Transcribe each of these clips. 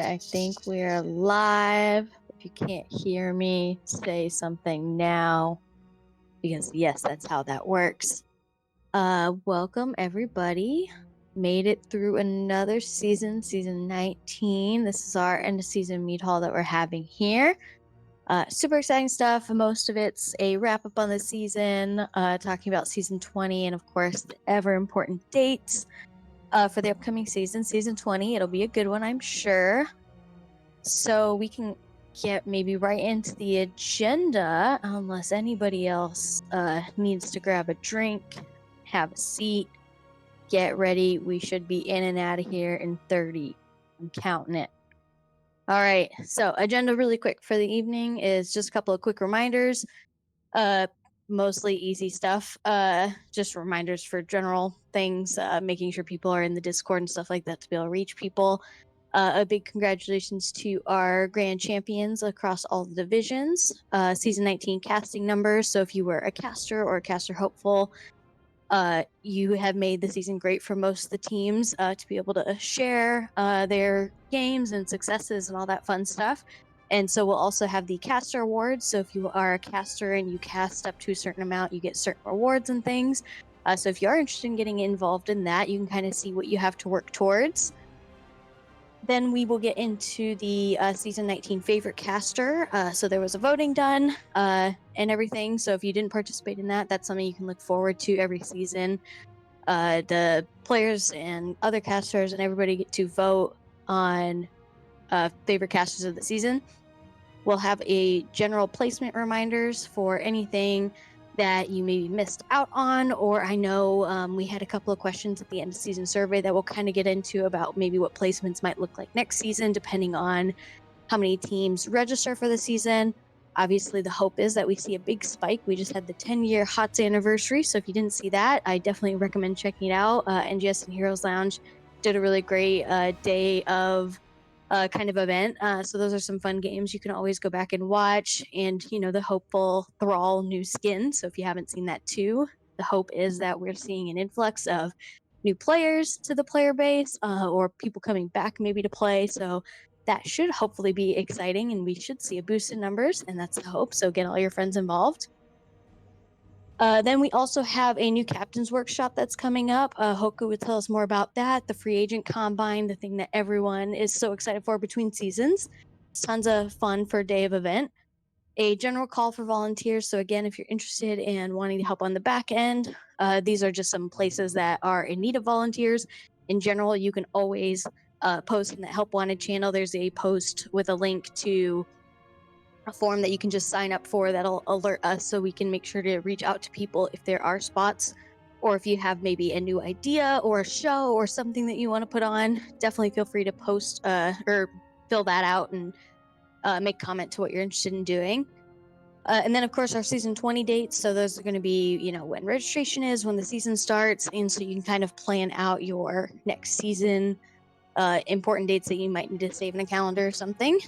I think we're live. If you can't hear me, say something now, because yes, that's how that works. Welcome everybody. Made it through another season, season 19. This is our end of season Meadhall that we're having here. Super exciting stuff. Most of it's a wrap up on the season, talking about season 20, and of course, the ever important dates for the upcoming season, season 20. It'll be a good one, I'm sure. So we can get maybe right into the agenda, unless anybody else needs to grab a drink, have a seat, get ready. We should be in and out of here in 30. I'm counting it. All right, so agenda really quick for the evening is just a couple of quick reminders. Mostly easy stuff. Just reminders for general things, making sure people are in the Discord and stuff like that to be able to reach people. A big congratulations to our grand champions across all the divisions. Season 19 casting numbers. So if you were a caster or a caster hopeful, you have made the season great for most of the teams to be able to share their games and successes and all that fun stuff. And so we'll also have the caster awards. So if you are a caster and you cast up to a certain amount, you get certain rewards and things. So if you are interested in getting involved in that, you can kind of see what you have to work towards. Then we will get into the season 19 favorite caster. So there was a voting done and everything. So if you didn't participate in that, that's something you can look forward to every season. The players and other casters and everybody get to vote on favorite casters of the season. We'll have a general placement reminders for anything that you maybe missed out on, or I know we had a couple of questions at the end of season survey that we'll kind of get into about maybe what placements might look like next season, depending on how many teams register for the season. Obviously, the hope is that we see a big spike. We just had the 10-year HOTS anniversary, so if you didn't see that, I definitely recommend checking it out. NGS and Heroes Lounge did a really great day of kind of event. So those are some fun games you can always go back and watch. And, you know, the hopeful Thrall new skin. So if you haven't seen that too, the hope is that we're seeing an influx of new players to the player base or people coming back maybe to play. So that should hopefully be exciting and we should see a boost in numbers. And that's the hope. So get all your friends involved. Then we also have a new captain's workshop that's coming up. Hoku would tell us more about that. The free agent combine, the thing that everyone is so excited for between seasons. It's tons of fun for a day of event. A general call for volunteers. So again, if you're interested in wanting to help on the back end, these are just some places that are in need of volunteers. In general, you can always post in the Help Wanted channel. There's a post with a link to a form that you can just sign up for that'll alert us so we can make sure to reach out to people if there are spots, or if you have maybe a new idea or a show or something that you want to put on, definitely feel free to post or fill that out and make comment to what you're interested in doing. And then of course our season 20 dates, so those are going to be, you know, when registration is, when the season starts, and so you can kind of plan out your next season important dates that you might need to save in a calendar or something.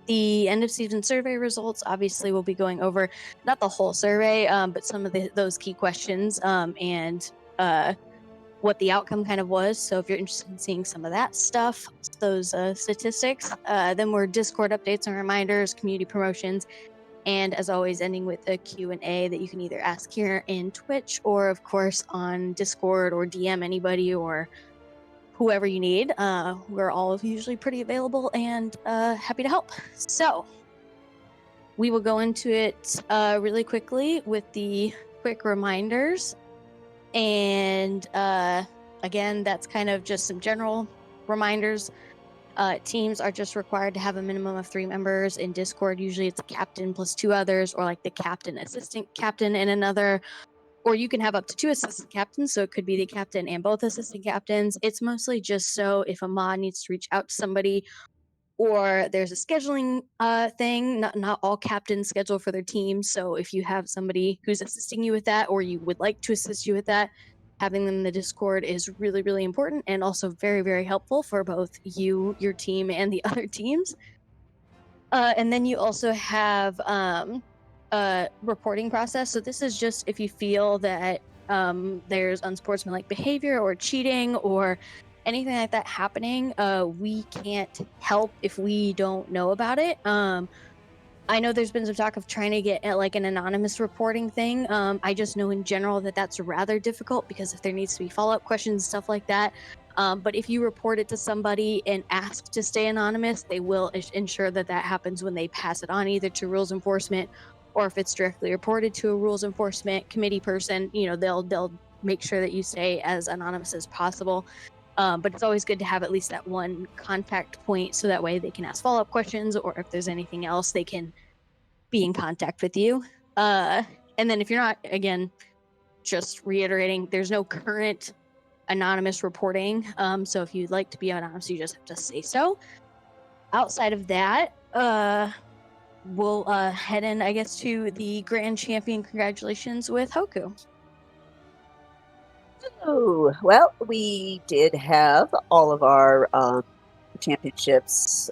The end of season survey results, obviously we'll be going over not the whole survey, but some of those key questions and what the outcome kind of was. So if you're interested in seeing some of that stuff, those statistics, then we're Discord updates and reminders, community promotions, and as always ending with a Q&A that you can either ask here in Twitch or of course on Discord or DM anybody or whoever you need. We're all usually pretty available and happy to help. So we will go into it really quickly with the quick reminders. And again, that's kind of just some general reminders. Teams are just required to have a minimum of 3 members in Discord. Usually it's a captain plus 2 others, or like the captain, assistant captain, and another. Or you can have up to 2 assistant captains, so it could be the captain and both assistant captains. It's mostly just so if a mod needs to reach out to somebody or there's a scheduling thing, not all captains schedule for their team. So if you have somebody who's assisting you with that or you would like to assist you with that, having them in the Discord is really, really important and also very, very helpful for both you, your team, and the other teams. And then you also have reporting process. So this is just if you feel that there's unsportsmanlike behavior or cheating or anything like that happening, we can't help if we don't know about it. I know there's been some talk of trying to get like an anonymous reporting thing. I just know in general that that's rather difficult because if there needs to be follow-up questions, stuff like that. But if you report it to somebody and ask to stay anonymous, they will ensure that that happens when they pass it on either to rules enforcement, or if it's directly reported to a rules enforcement committee person, they'll make sure that you stay as anonymous as possible. But it's always good to have at least that one contact point so that way they can ask follow-up questions, or if there's anything else, they can be in contact with you. And then if you're not, again, just reiterating, there's no current anonymous reporting. So if you'd like to be anonymous, you just have to say so. Outside of that, we'll head in, I guess, to the grand champion congratulations with Hoku. Oh, well, we did have all of our championships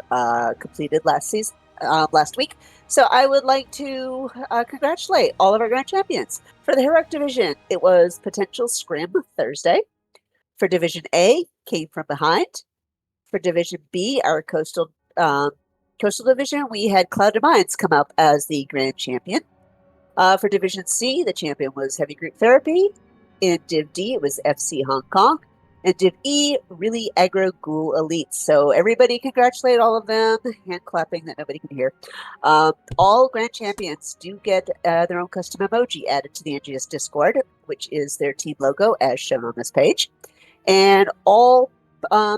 completed last week. So I would like to congratulate all of our grand champions. For the Heroic Division, it was Potential Scrim Thursday. For Division A, Came From Behind. For Division B, our Coastal Division, we had Clouded Minds come up as the grand champion. For Division C, the champion was Heavy Group Therapy. In Div D, it was FC Hong Kong. And Div E, Really Aggro Ghoul Elite. So everybody congratulate all of them. Hand clapping that nobody can hear. All grand champions do get their own custom emoji added to the NGS Discord, which is their team logo as shown on this page. And all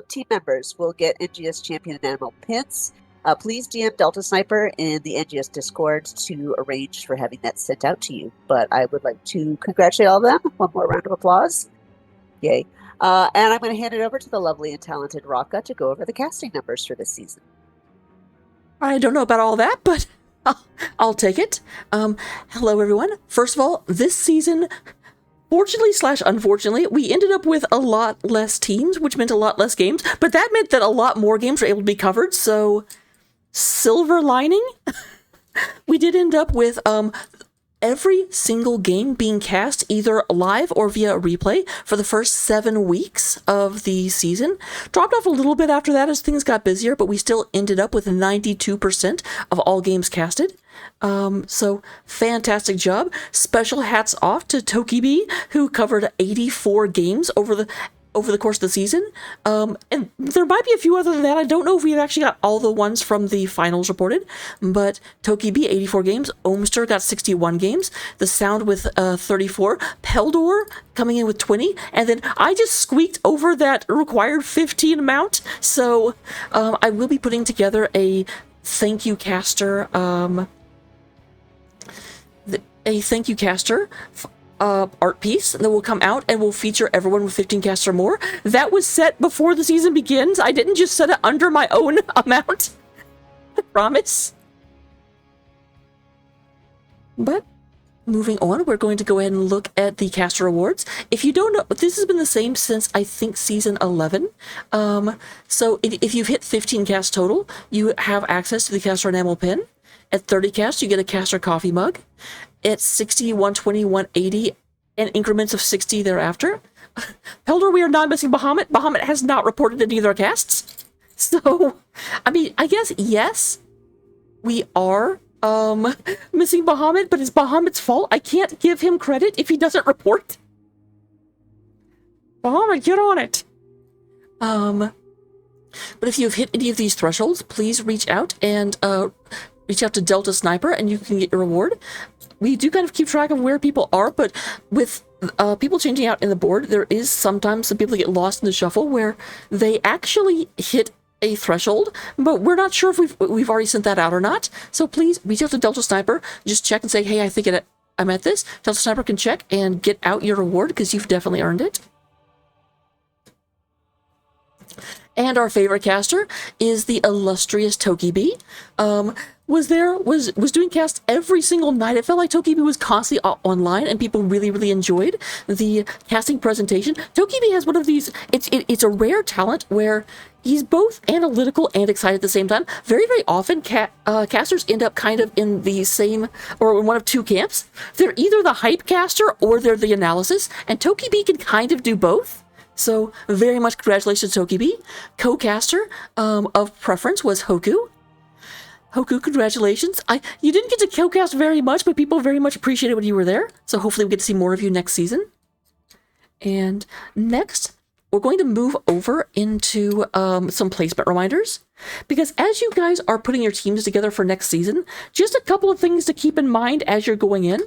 team members will get NGS Champion and Animal pins. Please DM Delta Sniper in the NGS Discord to arrange for having that sent out to you. But I would like to congratulate all of them. One more round of applause. Yay. And I'm going to hand it over to the lovely and talented Raka to go over the casting numbers for this season. I don't know about all that, but I'll take it. Hello, everyone. First of all, this season, fortunately/unfortunately, we ended up with a lot less teams, which meant a lot less games, but that meant that a lot more games were able to be covered, so silver lining, we did end up with every single game being cast either live or via a replay for the first 7 weeks of the season. Dropped off a little bit after that as things got busier, but we still ended up with 92% of all games casted. So fantastic job. Special hats off to Tokibi, who covered 84 games over the course of the season. And there might be a few other than that. I don't know if we've actually got all the ones from the finals reported, but Tokibi, 84 games. Omster got 61 games. The Sound with 34. Peldor coming in with 20. And then I just squeaked over that required 15 amount. So I will be putting together a thank you caster, art piece that will come out and will feature everyone with 15 casts or more. That was set before the season begins. I didn't just set it under my own amount. I promise. But moving on, we're going to go ahead and look at the caster awards. If you don't know, this has been the same since I think season 11. So if you've hit 15 casts total, you have access to the caster enamel pin. At 30 casts, you get a caster coffee mug. At 60, 120, 180, and increments of 60 thereafter. Peldor, we are not missing Bahamut. Bahamut has not reported any of their casts. So, I mean, I guess, yes, we are missing Bahamut, but it's Bahamut's fault. I can't give him credit if he doesn't report. Bahamut, get on it. But if you've hit any of these thresholds, please reach out and reach out to Delta Sniper and you can get your reward. We do kind of keep track of where people are, but with people changing out in the board, there is sometimes some people get lost in the shuffle where they actually hit a threshold, but we're not sure if we've already sent that out or not. So please reach out to Delta Sniper, just check and say, hey, I think I'm at this. Delta Sniper can check and get out your reward because you've definitely earned it. And our favorite caster is the illustrious Tokibi. Was doing cast every single night. It felt like Tokibi was constantly online and people really, really enjoyed the casting presentation. Tokibi has one of these, it's a rare talent where he's both analytical and excited at the same time. Very, very often casters end up kind of in the same, or in one of two camps. They're either the hype caster or they're the analysis, and Tokibi can kind of do both. So very much congratulations to Tokibi. Co-caster of preference was Hoku. Hoku, congratulations. You didn't get to co-cast very much, but people very much appreciated when you were there. So hopefully we get to see more of you next season. And next, we're going to move over into some placement reminders. Because as you guys are putting your teams together for next season, just a couple of things to keep in mind as you're going in.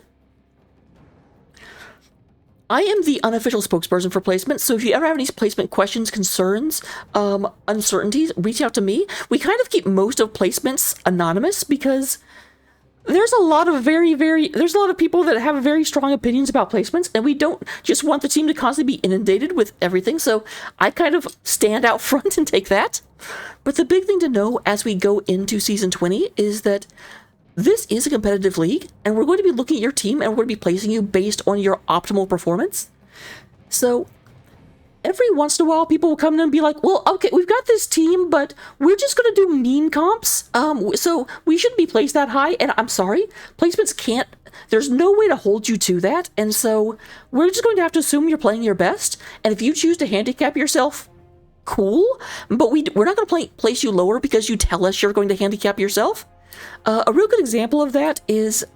I am the unofficial spokesperson for placement, so if you ever have any placement questions, concerns, uncertainties, reach out to me. We kind of keep most of placements anonymous because there's a lot of there's a lot of people that have very strong opinions about placements, and we don't just want the team to constantly be inundated with everything, so I kind of stand out front and take that. But the big thing to know as we go into Season 20 is that this is a competitive league, and we're going to be looking at your team, and we're going to be placing you based on your optimal performance. So every once in a while, people will come in and be like, well, okay, we've got this team, but we're just going to do mean comps, so we shouldn't be placed that high, and I'm sorry, placements can't, there's no way to hold you to that, and so we're just going to have to assume you're playing your best, and if you choose to handicap yourself, cool, but we're not going to place you lower because you tell us you're going to handicap yourself. A real good example of that is,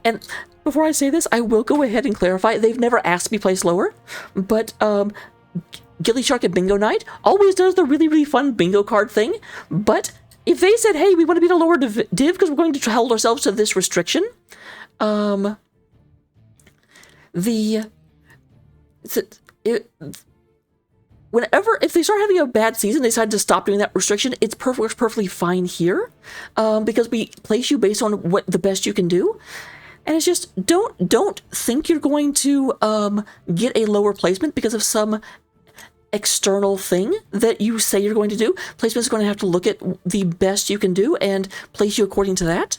and before I say this, I will go ahead and clarify, they've never asked to be placed lower, but Gilly Shark at Bingo Night always does the really, really fun bingo card thing, but if they said, hey, we want to be the lower div because we're going to hold ourselves to this restriction, if they start having a bad season, they decide to stop doing that restriction, it's perfectly fine here, because we place you based on what the best you can do. And it's just, don't think you're going to get a lower placement because of some external thing that you say you're going to do. Placement's going to have to look at the best you can do and place you according to that.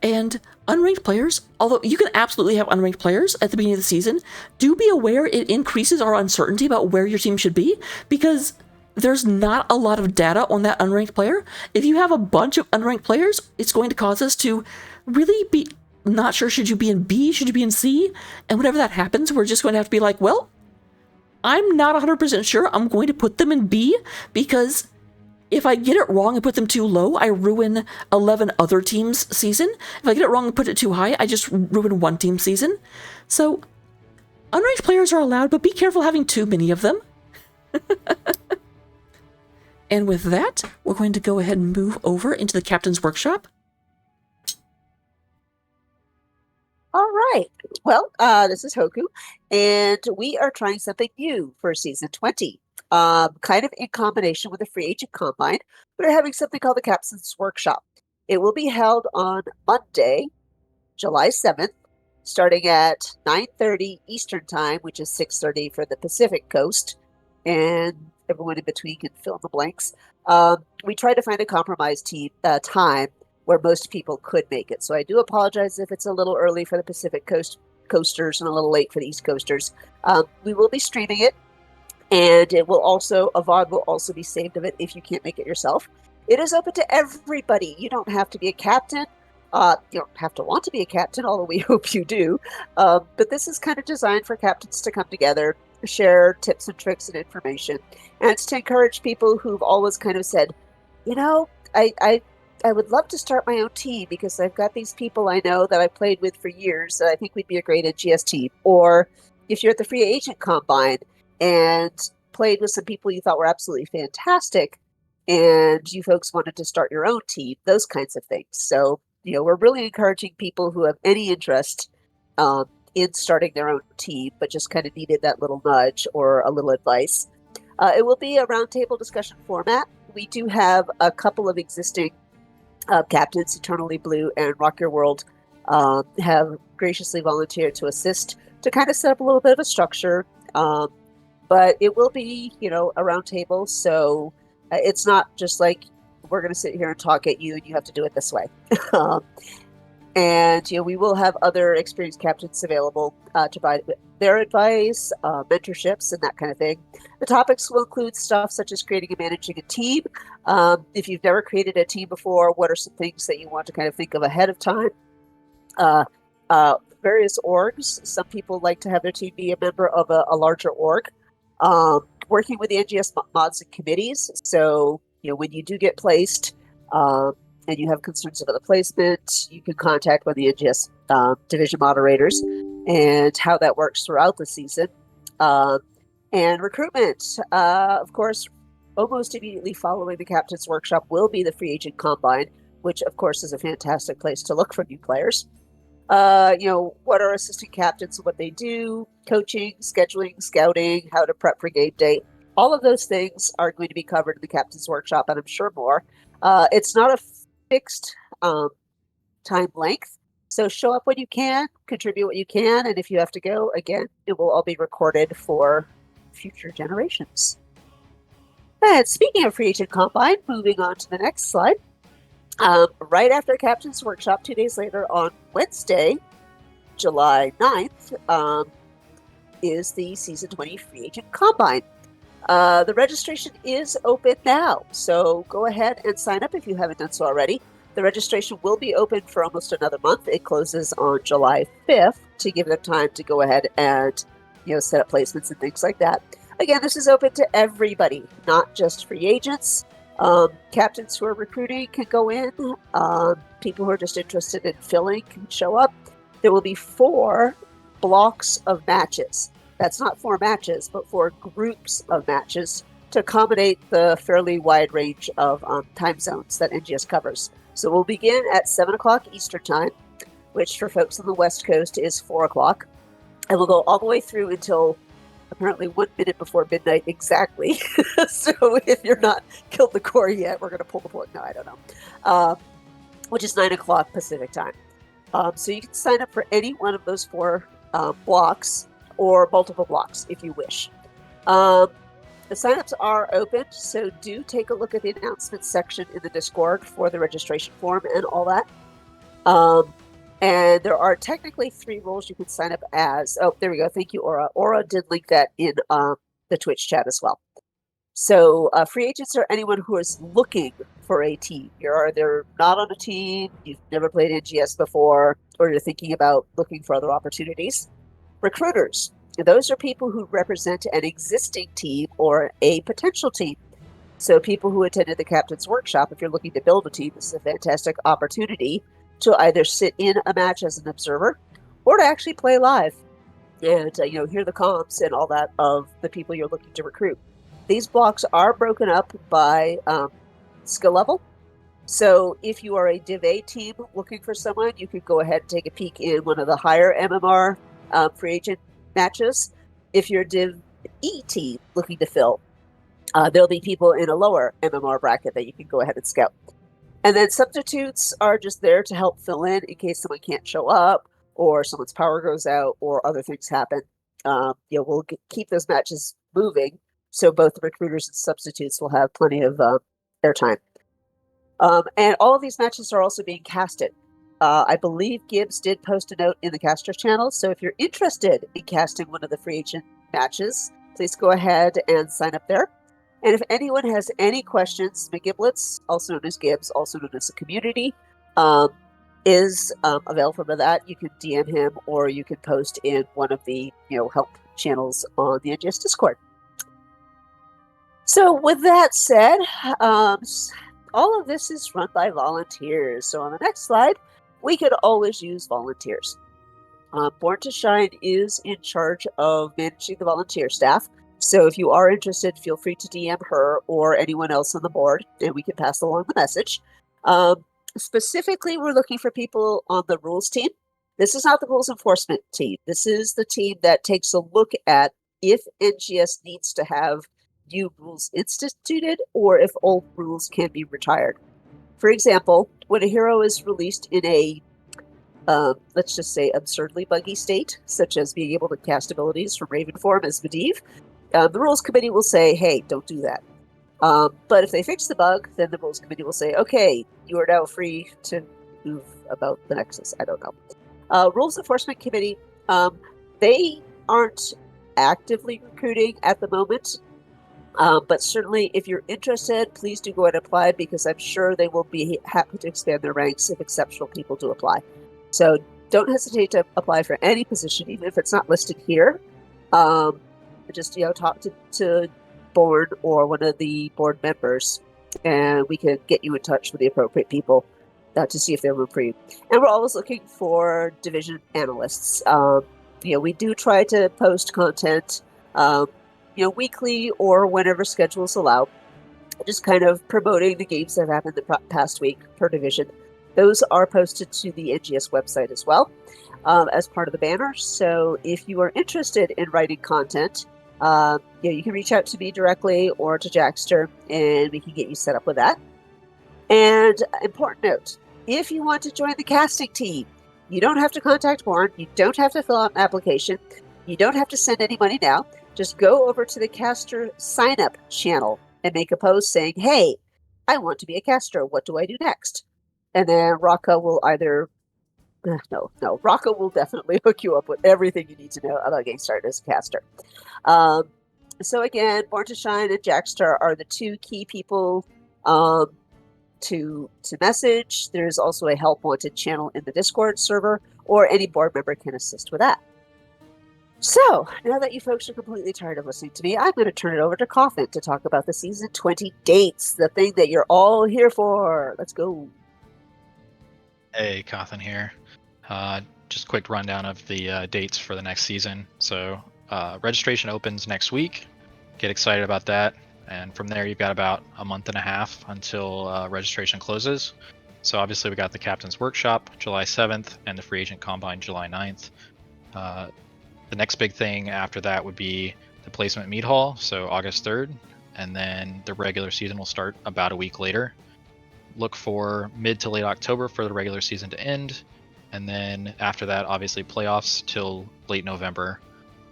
And unranked players, although you can absolutely have unranked players at the beginning of the season, do be aware it increases our uncertainty about where your team should be, because there's not a lot of data on that unranked player. If you have a bunch of unranked players, it's going to cause us to really be not sure, should you be in B, should you be in C? And whenever that happens, we're just going to have to be like, well, I'm not 100% sure, I'm going to put them in B, because if I get it wrong and put them too low, I ruin 11 other teams' season. If I get it wrong and put it too high, I just ruin one team's season. So, unranked players are allowed, but be careful having too many of them. And with that, we're going to go ahead and move over into the Captain's Workshop. All right. Well, this is Hoku, and we are trying something new for Season 20. Kind of in combination with the Free Agent Combine, we're having something called the Captain's Workshop. It will be held on Monday, July 7th, starting at 9:30 Eastern Time, which is 6:30 for the Pacific Coast, and everyone in between can fill in the blanks. We tried to find a compromise time where most people could make it. So I do apologize if it's a little early for the Pacific Coasters and a little late for the East Coasters. We will be streaming it, and it will also, a VOD will also be saved of it if you can't make it yourself. It is open to everybody. You don't have to be a captain. You don't have to want to be a captain, although we hope you do. But this is kind of designed for captains to come together, share tips and tricks and information. And it's to encourage people who've always kind of said, you know, I would love to start my own team because I've got these people I know that I played with for years that I think we'd be a great NGS team. Or if you're at the Free Agent Combine and played with some people you thought were absolutely fantastic and you folks wanted to start your own team, those kinds of things. So, you know, we're really encouraging people who have any interest in starting their own team, but just kind of needed that little nudge or a little advice. It will be a roundtable discussion format. We do have a couple of existing captains, Eternally Blue and Rock Your World, have graciously volunteered to assist to kind of set up a little bit of a structure. But it will be, you know, a roundtable, so it's not just like we're going to sit here and talk at you and you have to do it this way. And, you know, we will have other experienced captains available to provide their advice, mentorships, and that kind of thing. The topics will include stuff such as creating and managing a team. If you've never created a team before, what are some things that you want to kind of think of ahead of time? Various orgs. Some people like to have their team be a member of a larger org. working with the NGS mods and committees. So, when you do get placed and you have concerns about the placement, you can contact one of the NGS division moderators and how that works throughout the season. And recruitment, of course, almost immediately following the Captain's Workshop will be the Free Agent Combine, which, of course, is a fantastic place to look for new players. What are assistant captains, what they do, coaching, scheduling, scouting, how to prep for game day. All of those things are going to be covered in the Captain's Workshop, and I'm sure more. It's not a fixed time length, so show up when you can, contribute what you can, and if you have to go, again, it will all be recorded for future generations. And speaking of Free Agent Combine, moving on to the next slide. Right after Captain's Workshop, 2 days later on Wednesday, July 9th, is the Season 20 Free Agent Combine. The registration is open now, so go ahead and sign up if you haven't done so already. The registration will be open for almost another month. It closes on July 5th to give them time to go ahead and set up placements and things like that. Again, this is open to everybody, not just free agents. Captains who are recruiting can go in. People who are just interested in filling can show up. There will be 4 blocks of matches. That's not 4 matches, but 4 groups of matches to accommodate the fairly wide range of time zones that NGS covers. So we'll begin at 7 o'clock Eastern Time, which for folks on the West Coast is 4 o'clock. And we'll go all the way through until apparently 1 minute before midnight exactly. So if you're not killed the core yet, we're going to pull the plug. No, I don't know. Which is 9 o'clock Pacific time. So you can sign up for any one of those 4 blocks or multiple blocks if you wish. The signups are open, so do take a look at the announcements section in the Discord for the registration form and all that. And there are technically 3 roles you can sign up as. Oh, there we go. Thank you, Aura. Aura did link that in the Twitch chat as well. So free agents are anyone who is looking for a team. You're either not on a team, you've never played NGS before, or you're thinking about looking for other opportunities. Recruiters, those are people who represent an existing team or a potential team. So people who attended the Captain's Workshop, if you're looking to build a team, this is a fantastic opportunity to either sit in a match as an observer or to actually play live and hear the comps and all that of the people you're looking to recruit. These blocks are broken up by skill level. So if you are a Div A team looking for someone, you could go ahead and take a peek in one of the higher MMR free agent matches. If you're a Div E team looking to fill, there'll be people in a lower MMR bracket that you can go ahead and scout. And then substitutes are just there to help fill in case someone can't show up or someone's power goes out or other things happen. We'll keep those matches moving so both the recruiters and substitutes will have plenty of airtime. And all of these matches are also being casted. I believe Gibbs did post a note in the caster channel, so if you're interested in casting one of the free agent matches, please go ahead and sign up there. And if anyone has any questions, McGiblets, also known as Gibbs, also known as the community, is available for that. You can DM him or you can post in one of the help channels on the NGS Discord. So with that said, all of this is run by volunteers. So on the next slide, we could always use volunteers. Born to Shine is in charge of managing the volunteer staff. So if you are interested, feel free to DM her or anyone else on the board, and we can pass along the message. Specifically, we're looking for people on the rules team. This is not the rules enforcement team. This is the team that takes a look at if NGS needs to have new rules instituted or if old rules can be retired. For example, when a hero is released in a let's just say absurdly buggy state, such as being able to cast abilities from Raven form as Meadhall, the rules committee will say, hey, don't do that. But if they fix the bug, then the rules committee will say, okay, you are now free to move about the Nexus. I don't know. Rules enforcement committee, they aren't actively recruiting at the moment. But certainly if you're interested, please do go ahead and apply because I'm sure they will be happy to expand their ranks if exceptional people do apply. So don't hesitate to apply for any position, even if it's not listed here. Just talk to Born or one of the board members, and we can get you in touch with the appropriate people to see if they're room for you. And we're always looking for division analysts. We do try to post content, weekly or whenever schedules allow, just kind of promoting the games that have happened the past week per division. Those are posted to the NGS website as well, as part of the banner. So if you are interested in writing content, you can reach out to me directly or to Jackster, and we can get you set up with that. And important note, if you want to join the casting team, you don't have to contact Warren. You don't have to fill out an application. You don't have to send any money now. Just go over to the caster sign up channel and make a post saying, hey, I want to be a caster. What do I do next? And then Rocco will Rocco will definitely hook you up with everything you need to know about getting started as a caster. So again, Born to Shine and Jackstar are the two key people to message. There's also a help wanted channel in the Discord server, or any board member can assist with that. So, now that you folks are completely tired of listening to me, I'm going to turn it over to Coffin to talk about the Season 20 dates, the thing that you're all here for. Let's go. Hey, Cawthon here. Just a quick rundown of the dates for the next season. So, registration opens next week. Get excited about that. And from there, you've got about a month and a half until registration closes. So obviously, we got the Captain's Workshop July 7th and the Free Agent Combine July 9th. The next big thing after that would be the placement Meadhall, so August 3rd. And then the regular season will start about a week later. Look for mid to late October for the regular season to end. And then after that, obviously, playoffs till late November.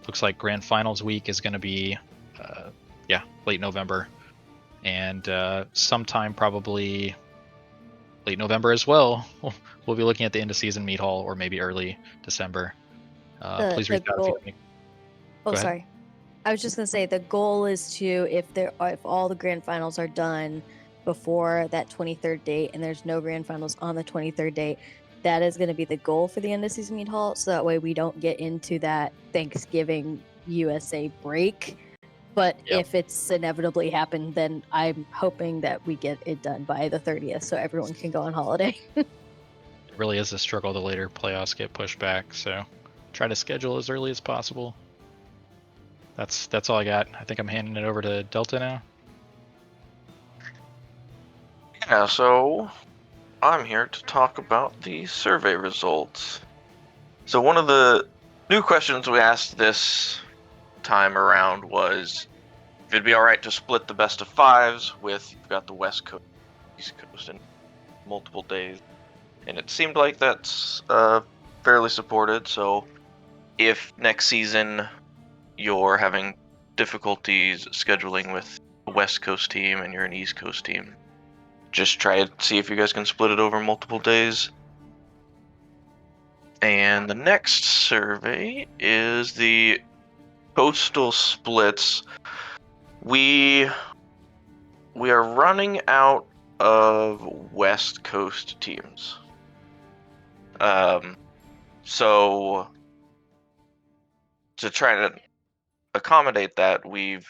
Looks like Grand Finals week is going to be late November, and sometime probably late November as well. We'll be looking at the end of season Meadhall, or maybe early December. Please reach out if you have any. Oh, Go ahead. sorry. I was just gonna say the goal is to, if all the grand finals are done before that 23rd date, and there's no grand finals on the 23rd date, that is going to be the goal for the end of season Meadhall. So that way we don't get into that Thanksgiving USA break. But if it's inevitably happened, then I'm hoping that we get it done by the 30th so everyone can go on holiday. It really is a struggle the later playoffs get pushed back, so try to schedule as early as possible. That's all I got. I think I'm handing it over to Delta now. Yeah, so I'm here to talk about the survey results. So one of the new questions we asked this time around was if it'd be alright to split the best of fives with, you've got the West Coast, East Coast in multiple days. And it seemed like that's fairly supported, so if next season you're having difficulties scheduling with a West Coast team and you're an East Coast team, just try to see if you guys can split it over multiple days. And the next survey is the coastal splits. We are running out of West Coast teams. So to try to accommodate that, we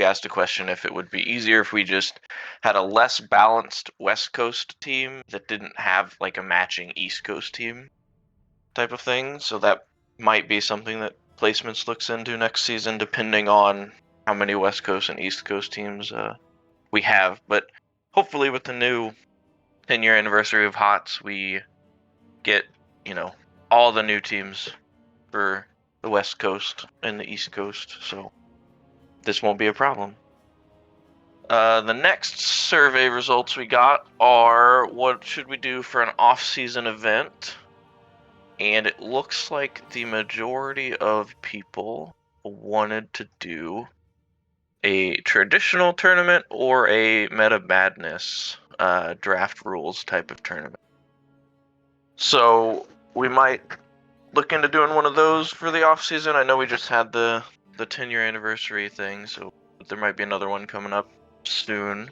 asked a question if it would be easier if we just had a less balanced West Coast team that didn't have like a matching East Coast team type of thing. So that might be something that Placements looks into next season, depending on how many West Coast and East Coast teams we have. But hopefully with the new 10-year anniversary of HOTS, we get, all the new teams for the West Coast and the East Coast. So this won't be a problem. The next survey results we got are what should we do for an off-season event? And it looks like the majority of people wanted to do a traditional tournament or a Meta Madness draft rules type of tournament. So we might look into doing one of those for the off season. I know we just had the 10-year anniversary thing, so there might be another one coming up soon.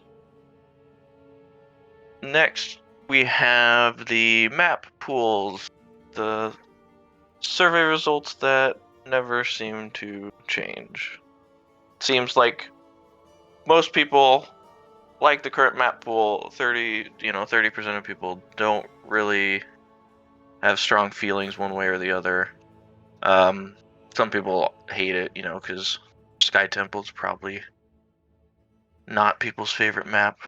Next, we have the map pools, the survey results that never seem to change. Seems like most people like the current map pool. 30% of people don't really have strong feelings one way or the other. Some people hate it, because Sky Temple's probably not people's favorite map.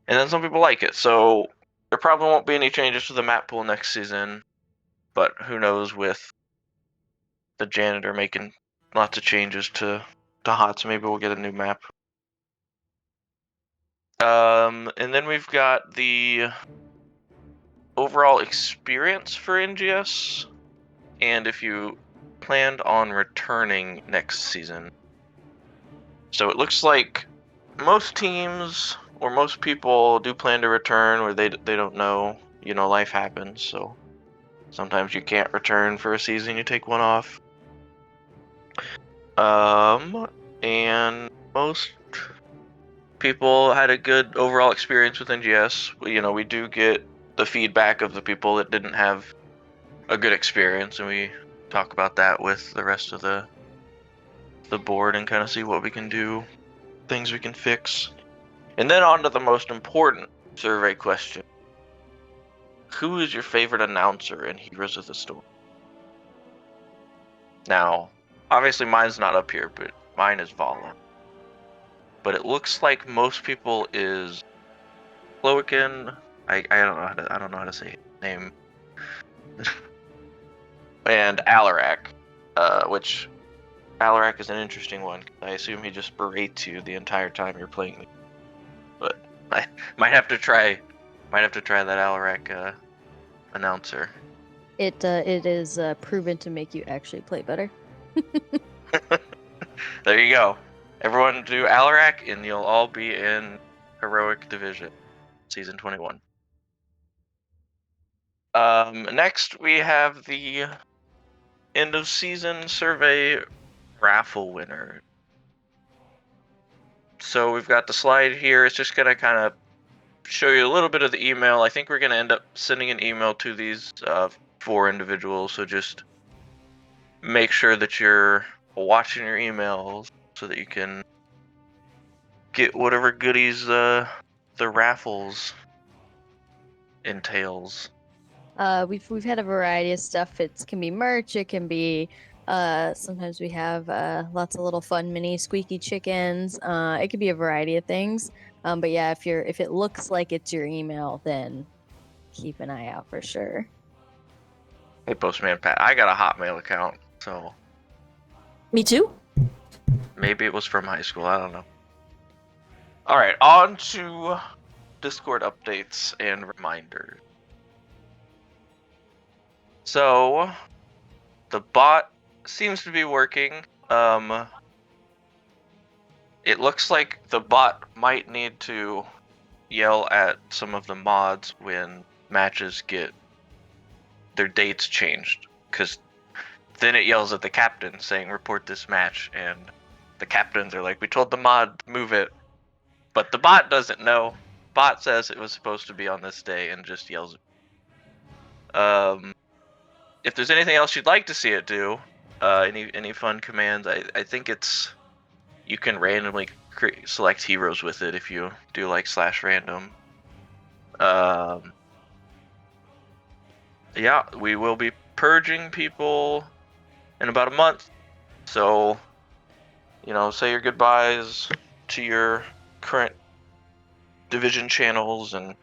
And then some people like it, so there probably won't be any changes to the map pool next season. But who knows, with the janitor making lots of changes to HOTS, maybe we'll get a new map. And then we've got the overall experience for NGS, and if you planned on returning next season. So it looks like most teams or most people do plan to return, or they don't know. Life happens, so sometimes you can't return for a season. You take one off. And most people had a good overall experience with NGS. We do get the feedback of the people that didn't have a good experience, and we talk about that with the rest of the board and kind of see what we can do, things we can fix. And then on to the most important survey question. Who is your favorite announcer in Heroes of the Storm? Now, obviously mine's not up here, but mine is Vala. But it looks like most people is Cloakin. I don't know how to say his name. And Alarak, which Alarak is an interesting one. I assume he just berates you the entire time you're playing the game. But I might have to try that Alarak announcer. It is proven to make you actually play better. There you go. Everyone do Alarak, and you'll all be in Heroic Division, Season 21. Next, we have the end of season survey raffle winner. So we've got the slide here. It's just going to kind of show you a little bit of the email. I think we're going to end up sending an email to these 4 individuals. So just make sure that you're watching your emails so that you can get whatever goodies the raffles entails. We've had a variety of stuff. It can be merch. It can be sometimes we have lots of little fun mini squeaky chickens. It could be a variety of things. But yeah, if it looks like it's your email, then keep an eye out for sure. Hey, Postman Pat, I got a Hotmail account, so Me too. maybe it was from high school. I don't know. All right, on to Discord updates and reminders. So, the bot seems to be working. It looks like the bot might need to yell at some of the mods when matches get their dates changed, because then it yells at the captain saying, report this match, and the captains are like, we told the mod to move it, but the bot doesn't know. Bot says it was supposed to be on this day and just yells. If there's anything else you'd like to see it do, any fun commands, I think it's, you can randomly select heroes with it if you do like /random. Yeah, we will be purging people in about a month. So, say your goodbyes to your current division channels, and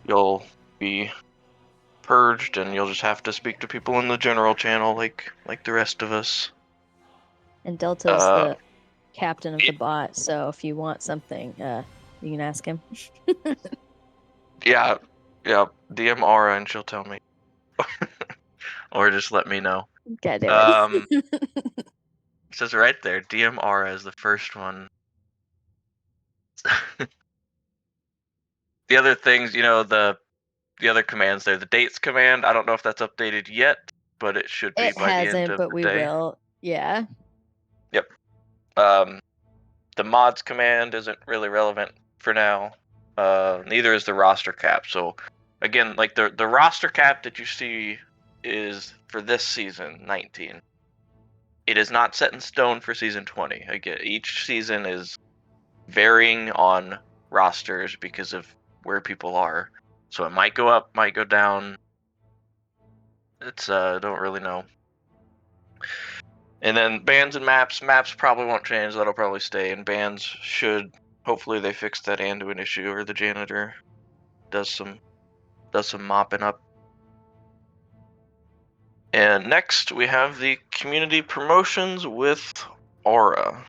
you'll be purged, and you'll just have to speak to people in the general channel like the rest of us. And Delta's the captain of the bot, so if you want something, you can ask him. Yeah, DM Aura and she'll tell me. Or just let me know. Gotta do it. It says right there, DM Aura is the first one. The other things, the other commands there, the dates command, I don't know if that's updated yet, but it should be It by the end hasn't, of but the we day. will. Yeah. Yep. The mods command isn't really relevant for now. Neither is the roster cap. So again, like the roster cap that you see is for this season 19. It is not set in stone for season 20. Again, each season is varying on rosters because of where people are. So it might go up, might go down. It's don't really know. And then bans and maps. Maps probably won't change. That'll probably stay. And bans should. Hopefully they fix that Anduin issue, or the janitor does some mopping up. And next we have the community promotions with Aura.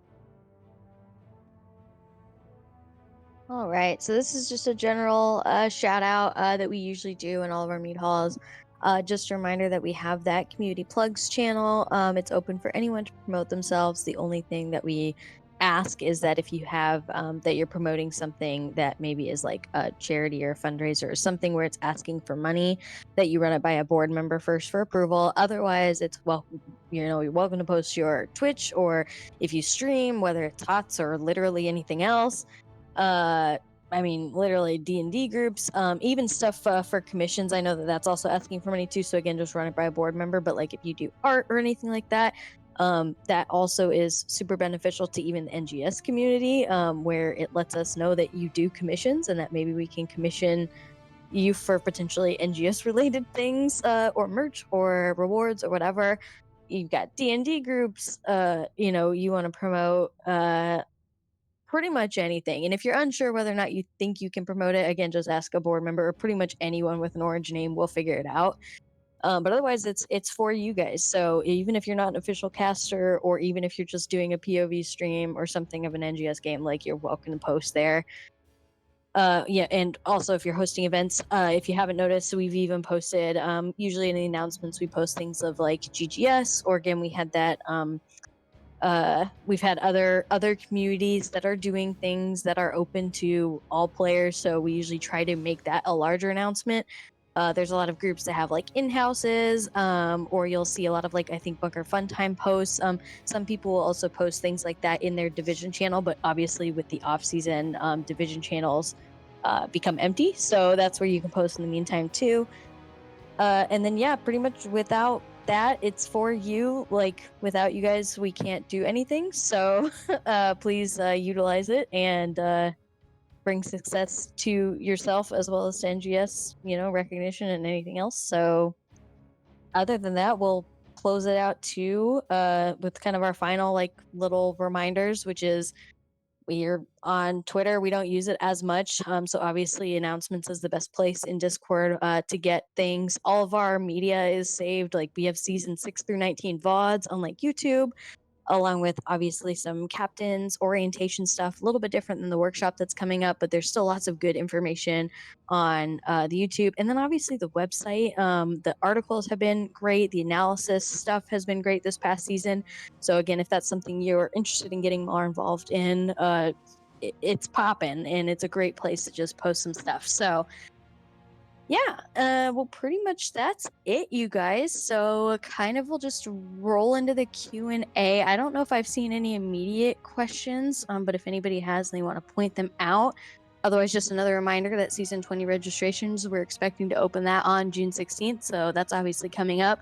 All right, so this is just a general shout out that we usually do in all of our meet halls. Just a reminder that we have that community plugs channel. It's open for anyone to promote themselves. The only thing that we ask is that if you have that you're promoting something that maybe is like a charity or a fundraiser or something where it's asking for money, that you run it by a board member first for approval. Otherwise, it's welcome. You're welcome to post your Twitch, or if you stream, whether it's HOTS or literally anything else. I mean, literally D&D groups, even stuff for commissions. I know that that's also asking for money too. So again, just run it by a board member. But like if you do art or anything like that, that also is super beneficial to even the NGS community, where it lets us know that you do commissions and that maybe we can commission you for potentially NGS related things, or merch or rewards or whatever. You've got D&D groups, you want to promote, pretty much anything. And if you're unsure whether or not you think you can promote it, again, just ask a board member, or pretty much anyone with an orange name will figure it out. But otherwise, it's for you guys. So even if you're not an official caster, or even if you're just doing a POV stream or something of an NGS game, like, you're welcome to post there. Yeah, and also if you're hosting events, if you haven't noticed, we've even posted, usually in the announcements, we post things of like GGS, or again, we had that we've had other communities that are doing things that are open to all players, so we usually try to make that a larger announcement. There's a lot of groups that have like in-houses, or you'll see a lot of, like, I think Bunker Fun Time posts. Some people will also post things like that in their division channel, but obviously with the off-season, division channels become empty, so that's where you can post in the meantime too. And then, yeah, pretty much without that, it's for you. Like, without you guys, we can't do anything. So please utilize it and bring success to yourself as well as to NGS, recognition and anything else. So other than that, we'll close it out too with kind of our final, like, little reminders, which is, we're on Twitter. We don't use it as much. So obviously announcements is the best place in Discord to get things. All of our media is saved. Like, we have season 6 through 19 VODs on like YouTube, along with obviously some captains orientation stuff, a little bit different than the workshop that's coming up, but there's still lots of good information on the YouTube. And then obviously the website, the articles have been great. The analysis stuff has been great this past season. So again, if that's something you're interested in getting more involved in, it's popping, and it's a great place to just post some stuff. So yeah, well, pretty much that's it, you guys. So kind of we'll just roll into the Q&A. I don't know if I've seen any immediate questions, but if anybody has and they want to point them out. Otherwise, just another reminder that season 20 registrations, we're expecting to open that on June 16th. So that's obviously coming up.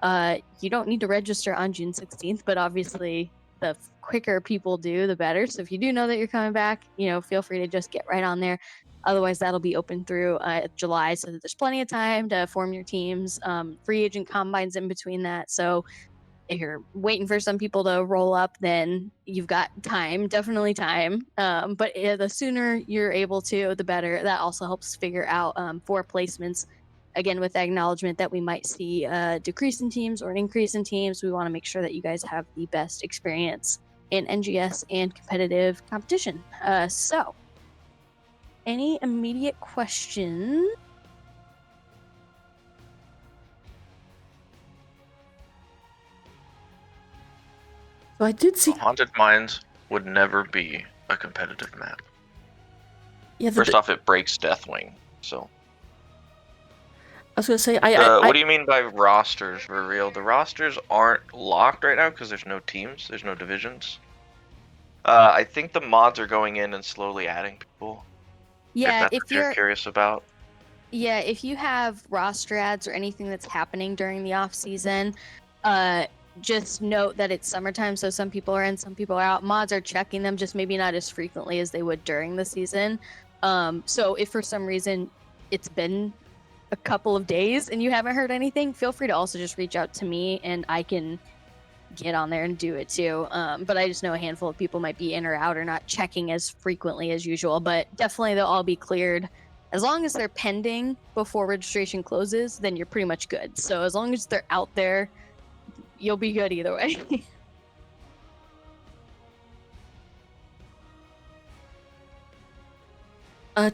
You don't need to register on June 16th, but obviously the quicker people do, the better. So if you do know that you're coming back, feel free to just get right on there. Otherwise, that'll be open through July, so that there's plenty of time to form your teams. Free agent combines in between that. So if you're waiting for some people to roll up, then you've got time, definitely time. But the sooner you're able to, the better. That also helps figure out for placements. Again, with the acknowledgement that we might see a decrease in teams or an increase in teams, we want to make sure that you guys have the best experience in NGS and competitive competition. So, any immediate questions? So I did see. Haunted Mines would never be a competitive map. Yeah. First off, it breaks Deathwing. So. I was gonna say. What do you mean by rosters, for real? The rosters aren't locked right now because there's no teams, there's no divisions. I think the mods are going in and slowly adding people. Yeah, if you're curious about. Yeah, if you have roster ads or anything that's happening during the off season, just note that it's summertime, so some people are in, some people are out. Mods are checking them, just maybe not as frequently as they would during the season. So if for some reason it's been a couple of days and you haven't heard anything, feel free to also just reach out to me and I can get on there and do it too. But I just know a handful of people might be in or out or not checking as frequently as usual, but definitely they'll all be cleared. As long as they're pending before registration closes, then you're pretty much good. So as long as they're out there, you'll be good either way.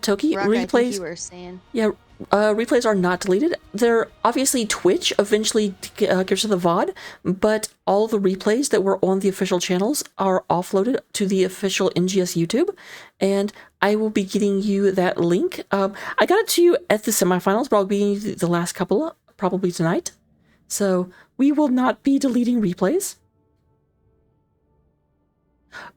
Toki, Rock, I think replays. you were saying. Yeah, replays are not deleted. They're obviously Twitch eventually gets to the VOD, but all the replays that were on the official channels are offloaded to the official NGS YouTube, and I will be getting you that link. I got it to you at the semifinals, but I'll be getting you the last couple probably tonight. So we will not be deleting replays.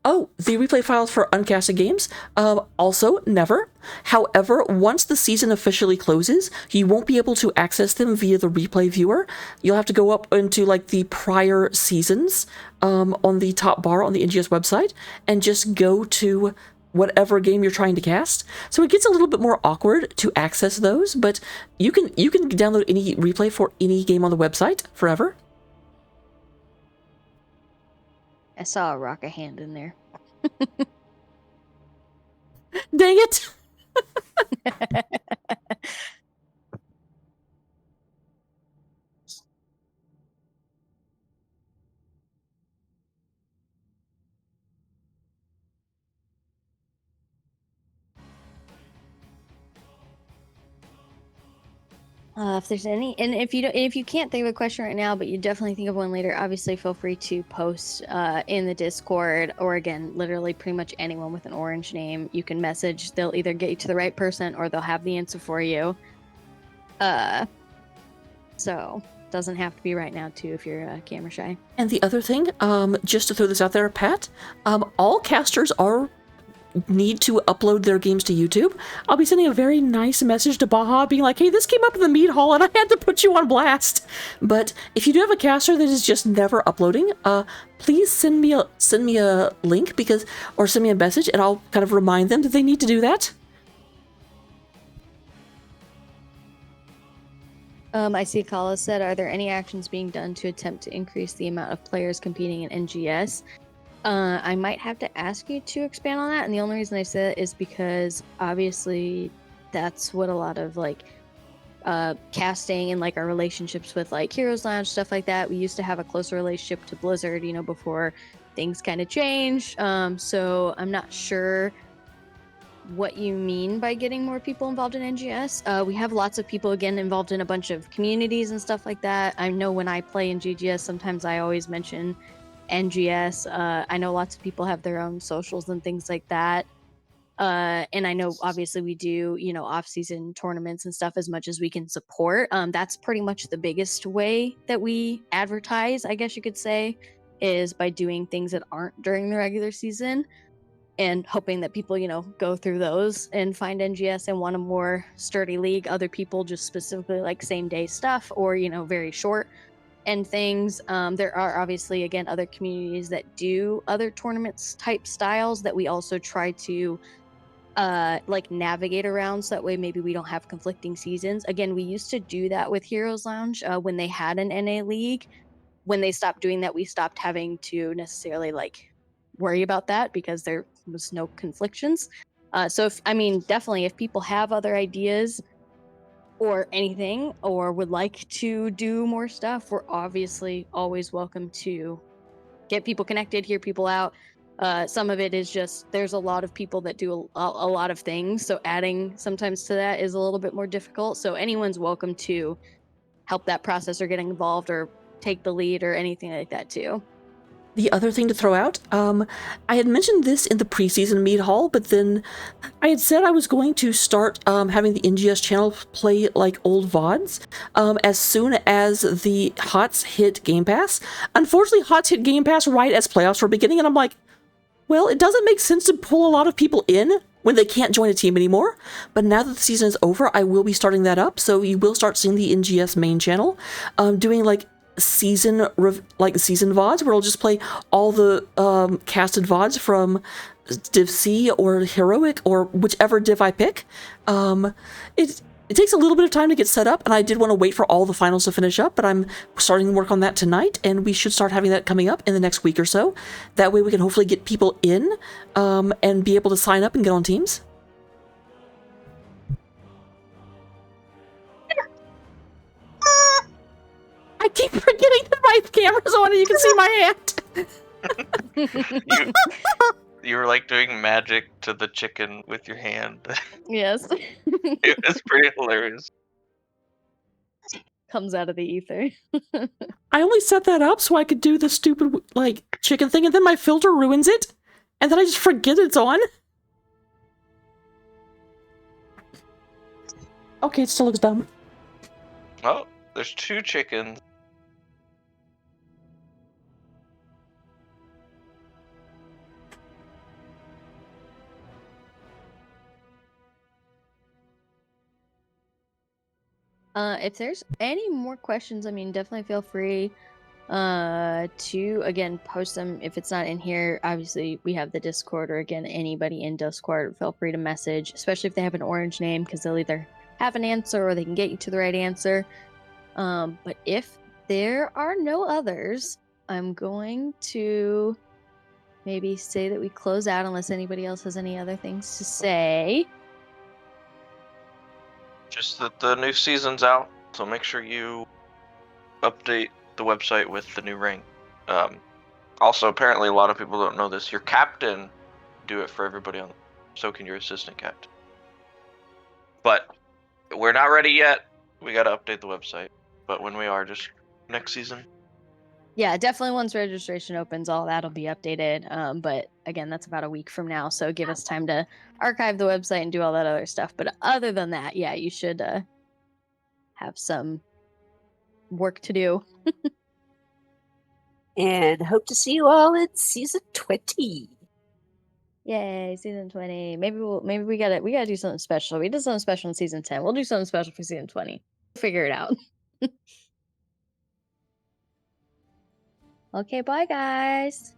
Oh, the replay files for uncasted games? Also, never. However, once the season officially closes, you won't be able to access them via the replay viewer. You'll have to go up into like the prior seasons on the top bar on the NGS website and just go to whatever game you're trying to cast. So it gets a little bit more awkward to access those, but you can download any replay for any game on the website forever. I saw a rock a hand in there. Dang it! If there's any, and if you can't think of a question right now, but you definitely think of one later, obviously feel free to post in the Discord, or again, literally pretty much anyone with an orange name. You can message. They'll either get you to the right person or they'll have the answer for you. So doesn't have to be right now too if you're camera shy. And the other thing, just to throw this out there, Pat, all casters need to upload their games to YouTube. I'll be sending a very nice message to Baja being like, hey, this came up in the Meadhall and I had to put you on blast. But if you do have a caster that is just never uploading, please send me a link or send me a message and I'll kind of remind them that they need to do that. I see Kala said, are there any actions being done to attempt to increase the amount of players competing in NGS? I might have to ask you to expand on that, and the only reason I say that is because obviously that's what a lot of like casting and like our relationships with like Heroes Lounge, stuff like that. We used to have a closer relationship to Blizzard, before things kind of changed. So I'm not sure what you mean by getting more people involved in NGS. We have lots of people again involved in a bunch of communities and stuff like that. I know when I play in GGS, sometimes I always mention NGS. I know lots of people have their own socials and things like that. And I know obviously we do, off-season tournaments and stuff as much as we can support. That's pretty much the biggest way that we advertise, I guess you could say, is by doing things that aren't during the regular season and hoping that people, go through those and find NGS and want a more sturdy league. Other people just specifically like same day stuff or, very short and things. There are obviously, again, other communities that do other tournaments type styles that we also try to like navigate around, so that way maybe we don't have conflicting seasons. Again, we used to do that with Heroes Lounge when they had an NA league. When they stopped doing that, we stopped having to necessarily like worry about that because there was no conflictions. So definitely if people have other ideas or anything, or would like to do more stuff, we're obviously always welcome to get people connected, hear people out. Some of it is just there's a lot of people that do a lot of things, so adding sometimes to that is a little bit more difficult. So anyone's welcome to help that process or getting involved or take the lead or anything like that too. The other thing to throw out, I had mentioned this in the preseason Meadhall, but then I had said I was going to start having the NGS channel play like old VODs as soon as the HOTS hit Game Pass. Unfortunately, HOTS hit Game Pass right as playoffs were beginning, and I'm like, well, it doesn't make sense to pull a lot of people in when they can't join a team anymore. But now that the season is over, I will be starting that up, so you will start seeing the NGS main channel doing like season season VODs where I'll just play all the casted VODs from Div C or Heroic or whichever div I pick. It takes a little bit of time to get set up, and I did want to wait for all the finals to finish up, but I'm starting to work on that tonight, and we should start having that coming up in the next week or so. That way we can hopefully get people in and be able to sign up and get on teams. I keep forgetting that my camera's on and you can see my hand. You were like doing magic to the chicken with your hand. Yes. It was pretty hilarious. Comes out of the ether. I only set that up so I could do the stupid, chicken thing, and then my filter ruins it, and then I just forget it's on. Okay, it still looks dumb. Oh, there's 2 chickens. If there's any more questions, I mean, definitely feel free to again post them. If it's not in here, obviously we have the Discord, or again, anybody in Discord, feel free to message, especially if they have an orange name, because they'll either have an answer or they can get you to the right answer. But if there are no others, I'm going to maybe say that we close out unless anybody else has any other things to say. Just that the new season's out, so make sure you update the website with the new rank. Also, apparently a lot of people don't know this. Your captain do it for everybody on, so can your assistant captain. But we're not ready yet. We got to update the website. But when we are, just next season. Yeah, definitely once registration opens, all that'll be updated. But again, that's about a week from now, so give us time to archive the website and do all that other stuff. But other than that, yeah, you should have some work to do. And hope to see you all in season 20. Yay, season 20. Maybe we gotta do something special. We did something special in season 10. We'll do something special for season 20. We'll figure it out. Okay, bye guys.